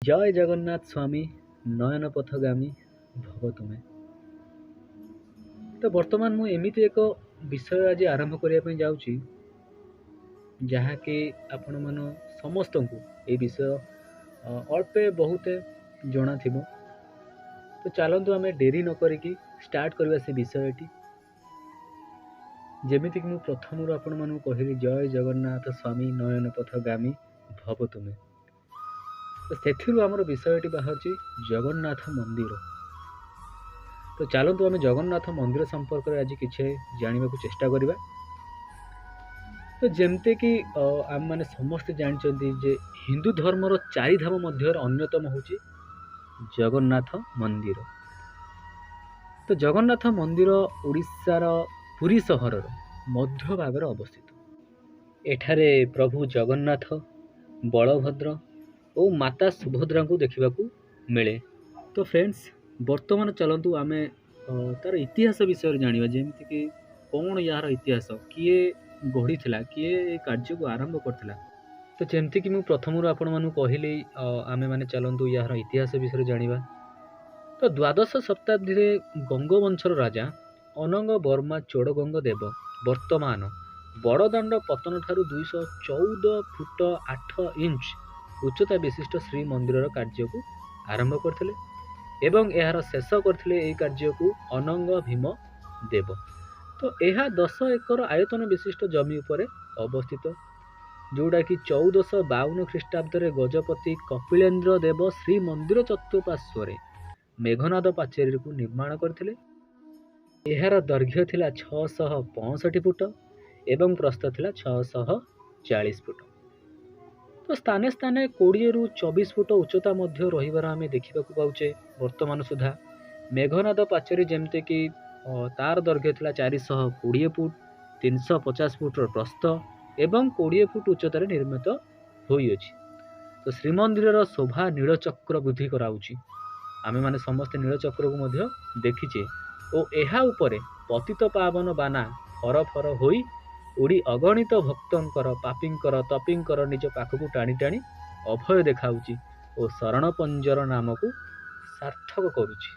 ଜୟ ଜଗନ୍ନାଥ ସ୍ୱାମୀ ନୟନ ପଥଗାମୀ ଭବ ତୁମେ। ତ ବର୍ତ୍ତମାନ ମୁଁ ଏମିତି ଏକ ବିଷୟ ଆଜି ଆରମ୍ଭ କରିବା ପାଇଁ ଯାଉଛି ଯାହାକି ଆପଣମାନ ସମସ୍ତଙ୍କୁ ଏ ବିଷୟ ଅଳ୍ପେ ବହୁତେ ଜଣାଥିବ। ତ ଚାଲନ୍ତୁ ଆମେ ଡେରି ନ କରିକି ଷ୍ଟାର୍ଟ କରିବା ସେ ବିଷୟଟି। ଯେମିତିକି ମୁଁ ପ୍ରଥମରୁ ଆପଣମାନଙ୍କୁ କହିଲି ଜୟ ଜଗନ୍ନାଥ ସ୍ୱାମୀ ନୟନ ପଥଗାମୀ ଭବ ତୁମେ। ତ ସେଥିରୁ ଆମର ବିଷୟଟି ବାହାରୁଛି ଜଗନ୍ନାଥ ମନ୍ଦିର। ତ ଚାଲନ୍ତୁ ଆମେ ଜଗନ୍ନାଥ ମନ୍ଦିର ସମ୍ପର୍କରେ ଆଜି କିଛି ଜାଣିବାକୁ ଚେଷ୍ଟା କରିବା। ତ ଯେମିତିକି ଆମେମାନେ ସମସ୍ତେ ଜାଣିଛନ୍ତି ଯେ ହିନ୍ଦୁ ଧର୍ମର ଚାରିଧାମ ମଧ୍ୟରେ ଅନ୍ୟତମ ହେଉଛି ଜଗନ୍ନାଥ ମନ୍ଦିର। ତ ଜଗନ୍ନାଥ ମନ୍ଦିର ଓଡ଼ିଶାର ପୁରୀ ସହରର ମଧ୍ୟ ଭାଗରେ ଅବସ୍ଥିତ। ଏଠାରେ ପ୍ରଭୁ ଜଗନ୍ନାଥ, ବଳଭଦ୍ର ଓ ମାତା ସୁଭଦ୍ରାଙ୍କୁ ଦେଖିବାକୁ ମିଳେ। ତ ଫ୍ରେଣ୍ଡସ୍, ବର୍ତ୍ତମାନ ଚାଲନ୍ତୁ ଆମେ ତାର ଇତିହାସ ବିଷୟରେ ଜାଣିବା। ଯେମିତିକି କ'ଣ ଏହାର ଇତିହାସ, କିଏ ଗଢ଼ିଥିଲା, କିଏ ଏ କାର୍ଯ୍ୟକୁ ଆରମ୍ଭ କରିଥିଲା। ତ ଯେମିତିକି ମୁଁ ପ୍ରଥମରୁ ଆପଣମାନଙ୍କୁ କହିଲି, ଆମେମାନେ ଚାଲନ୍ତୁ ଏହାର ଇତିହାସ ବିଷୟରେ ଜାଣିବା। ତ ଦ୍ୱାଦଶ ଶତାବ୍ଦୀରେ ଗଙ୍ଗବଂଶର ରାଜା ଅନଙ୍ଗ ବର୍ମା ଚୋଡ଼ଗଙ୍ଗ ଦେବ ବର୍ତ୍ତମାନ ବଡ଼ଦାଣ୍ଡ ପତ୍ତନଠାରୁ 214 ଫୁଟ 8 ଇଞ୍ଚ ଉଚ୍ଚତା ବିଶିଷ୍ଟ ଶ୍ରୀମନ୍ଦିରର କାର୍ଯ୍ୟକୁ ଆରମ୍ଭ କରିଥିଲେ ଏବଂ ଏହାର ଶେଷ କରିଥିଲେ ଏହି କାର୍ଯ୍ୟକୁ ଅନଙ୍ଗ ଭୀମ ଦେବ। ତ ଏହା 10 ଏକର ଆୟତନ ବିଶିଷ୍ଟ ଜମି ଉପରେ ଅବସ୍ଥିତ, ଯେଉଁଟାକି 1452 ଖ୍ରୀଷ୍ଟାବ୍ଦରେ ଗଜପତି କପିଳେନ୍ଦ୍ର ଦେବ ଶ୍ରୀମନ୍ଦିର ଚତୁଃପାର୍ଶ୍ୱରେ ମେଘନାଦ ପାଚେରୀକୁ ନିର୍ମାଣ କରିଥିଲେ। ଏହାର ଦୈର୍ଘ୍ୟ ଥିଲା 665 ଫୁଟ ଏବଂ ପ୍ରସ୍ଥ ଥିଲା 640 ଫୁଟ। ତ ସ୍ଥାନେ ସ୍ଥାନେ 20ରୁ 24 ଫୁଟ ଉଚ୍ଚତା ମଧ୍ୟ ରହିବାର ଆମେ ଦେଖିବାକୁ ପାଉଛେ ବର୍ତ୍ତମାନ ସୁଦ୍ଧା। ମେଘନାଦ ପାଚେରୀ ଯେମିତିକି ତାର ଦୈର୍ଘ୍ୟ ଥିଲା 420 ଫୁଟ, 350 ଫୁଟର ପ୍ରସ୍ଥ ଏବଂ 20 ଫୁଟ ଉଚ୍ଚତାରେ ନିର୍ମିତ ହୋଇଅଛି। ତ ଶ୍ରୀମନ୍ଦିରର ଶୋଭା ନୀଳଚକ୍ର ବୃଦ୍ଧି କରାଉଛି। ଆମେମାନେ ସମସ୍ତେ ନୀଳଚକ୍ରକୁ ମଧ୍ୟ ଦେଖିଛେ ଓ ଏହା ଉପରେ ପତିତ ପାବନ ବାନା ଫର ଫର ହୋଇ ଉଡ଼ି ଅଗଣିତ ଭକ୍ତଙ୍କର, ପାପୀଙ୍କର, ତପୀଙ୍କର ନିଜ ପାଖକୁ ଟାଣି ଟାଣି ଅଭୟ ଦେଖାଉଛି ଓ ଶରଣ ପଞ୍ଜର ନାମକୁ ସାର୍ଥକ କରୁଛି।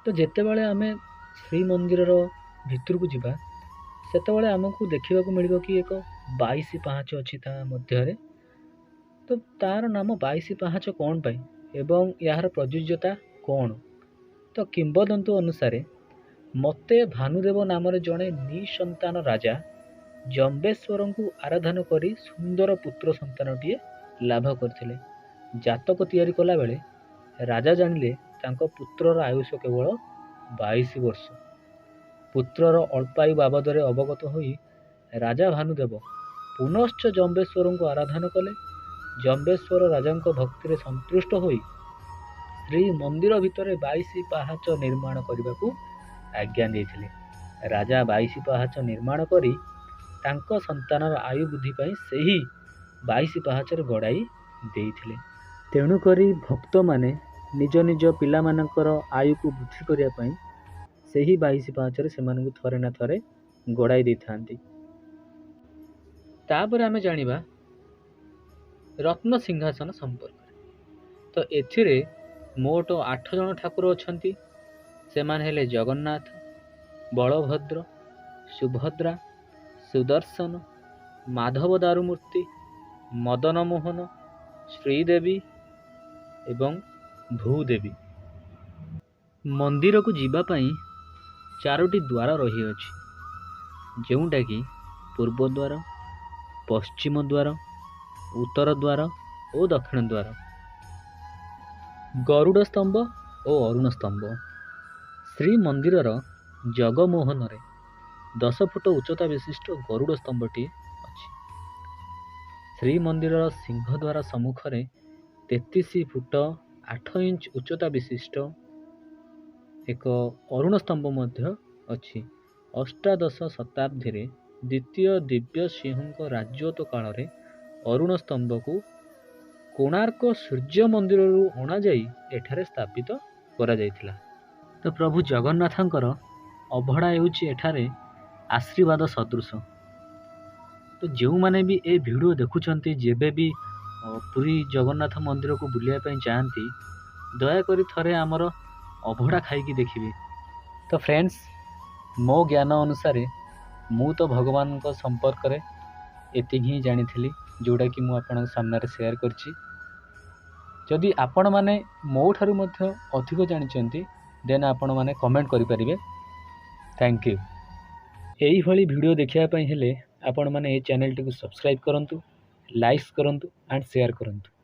ତ ଯେତେବେଳେ ଆମେ ଶ୍ରୀମନ୍ଦିରର ଭିତରକୁ ଯିବା ସେତେବେଳେ ଆମକୁ ଦେଖିବାକୁ ମିଳିବ କି ଏକ 22 ପାହାଚ ଅଛି ତା ମଧ୍ୟରେ। ତ ତାର ନାମ 22 ପାହାଚ କ'ଣ ପାଇଁ ଏବଂ ଏହାର ପ୍ରଯୁଜ୍ୟତା କ'ଣ? ତ କିମ୍ବଦନ୍ତୀ ଅନୁସାରେ ମତେ ଭାନୁଦେବ ନାମରେ ଜଣେ ନିଃସନ୍ତାନ ରାଜା ଜମ୍ବେଶ୍ୱରଙ୍କୁ ଆରାଧନା କରି ସୁନ୍ଦର ପୁତ୍ର ସନ୍ତାନଟିଏ ଲାଭ କରିଥିଲେ। ଜାତକ ତିଆରି କଲାବେଳେ ରାଜା ଜାଣିଲେ ତାଙ୍କ ପୁତ୍ରର ଆୟୁଷ କେବଳ 22 ବର୍ଷ। ପୁତ୍ରର ଅଳ୍ପାୟୁ ବାବଦରେ ଅବଗତ ହୋଇ ରାଜା ଭାନୁଦେବ ପୁନଶ୍ଚ ଜମ୍ବେଶ୍ୱରଙ୍କୁ ଆରାଧନା କଲେ। ଜମ୍ବେଶ୍ୱର ରାଜାଙ୍କ ଭକ୍ତିରେ ସନ୍ତୁଷ୍ଟ ହୋଇ ଶ୍ରୀମନ୍ଦିର ଭିତରେ 22 ପାହାଚ ନିର୍ମାଣ କରିବାକୁ ଆଜ୍ଞା ଦେଇଥିଲେ। ରାଜା 22 ପାହାଚ ନିର୍ମାଣ କରି ତାଙ୍କ ସନ୍ତାନର ଆୟୁ ବୃଦ୍ଧି ପାଇଁ ସେହି 22 ପାହାଚରେ ଗଡ଼ାଇ ଦେଇଥିଲେ। ତେଣୁକରି ଭକ୍ତମାନେ ନିଜ ନିଜ ପିଲାମାନଙ୍କର ଆୟୁକୁ ବୃଦ୍ଧି କରିବା ପାଇଁ ସେହି 22 ପାହାଚରେ ସେମାନଙ୍କୁ ଥରେ ନା ଥରେ ଗଡ଼ାଇ ଦେଇଥାନ୍ତି। ତାପରେ ଆମେ ଜାଣିବା ରତ୍ନ ସିଂହାସନ ସମ୍ପର୍କରେ। ତ ଏଥିରେ ମୋଟ 8 ଜଣ ଠାକୁର ଅଛନ୍ତି। ସେମାନେ ହେଲେ ଜଗନ୍ନାଥ, ବଳଭଦ୍ର, ସୁଭଦ୍ରା, ସୁଦର୍ଶନ, ମାଧବ ଦାରୁମୂର୍ତ୍ତି, ମଦନମୋହନ, ଶ୍ରୀଦେବୀ ଏବଂ ଭୂଦେବୀ। ମନ୍ଦିରକୁ ଯିବା ପାଇଁ 4ଟି ଦ୍ୱାର ରହିଅଛି, ଯେଉଁଟାକି ପୂର୍ବ ଦ୍ୱାର, ପଶ୍ଚିମ ଦ୍ୱାର, ଉତ୍ତର ଦ୍ୱାର ଓ ଦକ୍ଷିଣ ଦ୍ୱାର। ଗରୁଡ଼ ସ୍ତମ୍ଭ ଓ ଅରୁଣ ସ୍ତମ୍ଭ। ଶ୍ରୀମନ୍ଦିରର ଜଗମୋହନରେ 10 ଫୁଟ ଉଚ୍ଚତା ବିଶିଷ୍ଟ ଗରୁଡ଼ ସ୍ତମ୍ଭଟିଏ ଅଛି। ଶ୍ରୀମନ୍ଦିରର ସିଂହଦ୍ୱାର ସମ୍ମୁଖରେ 33 ଫୁଟ 8 ଇଞ୍ଚ ଉଚ୍ଚତା ବିଶିଷ୍ଟ ଏକ ଅରୁଣ ସ୍ତମ୍ଭ ମଧ୍ୟ ଅଛି। ଅଷ୍ଟାଦଶ ଶତାବ୍ଦୀରେ ଦ୍ୱିତୀୟ ଦିବ୍ୟ ସିଂହଙ୍କ ରାଜତ୍ୱ କାଳରେ ଅରୁଣ ସ୍ତମ୍ଭକୁ କୋଣାର୍କ ସୂର୍ଯ୍ୟ ମନ୍ଦିରରୁ ଅଣାଯାଇ ଏଠାରେ ସ୍ଥାପିତ କରାଯାଇଥିଲା। ତ ପ୍ରଭୁ ଜଗନ୍ନାଥଙ୍କର ଅଭଡ଼ା ହେଉଛି ଏଠାରେ ଆଶୀର୍ବାଦ ସଦୃଶ। ତ ଯେଉଁମାନେ ବି ଏ ଭିଡ଼ିଓ ଦେଖୁଛନ୍ତି, ଯେବେ ବି ପୁରୀ ଜଗନ୍ନାଥ ମନ୍ଦିରକୁ ବୁଲିବା ପାଇଁ ଯାଆନ୍ତି, ଦୟାକରି ଥରେ ଆମର ଅଭଡ଼ା ଖାଇକି ଦେଖିବେ। ତ ଫ୍ରେଣ୍ଡସ୍, ମୋ ଜ୍ଞାନ ଅନୁସାରେ ମୁଁ ତ ଭଗବାନଙ୍କ ସମ୍ପର୍କରେ ଏତିକି ହିଁ ଜାଣିଥିଲି, ଯେଉଁଟାକି ମୁଁ ଆପଣଙ୍କ ସାମ୍ନାରେ ସେୟାର କରିଛି। ଯଦି ଆପଣମାନେ ମୋ ଠାରୁ ମଧ୍ୟ ଅଧିକ ଜାଣିଛନ୍ତି, ଦେନ୍ ଆପଣମାନେ କମେଣ୍ଟ କରିପାରିବେ। Thank you. ଏଇଭଳି ଭିଡ଼ିଓ ଦେଖିବା ପାଇଁ ହେଲେ ଆପଣମାନେ এই ଚ୍ୟାନେଲଟିକୁ ସବସ୍କ୍ରାଇବ୍ କରନ୍ତୁ, ଲାଇକ୍ କରନ୍ତୁ ଆଣ୍ଡ ସେୟାର କରନ୍ତୁ।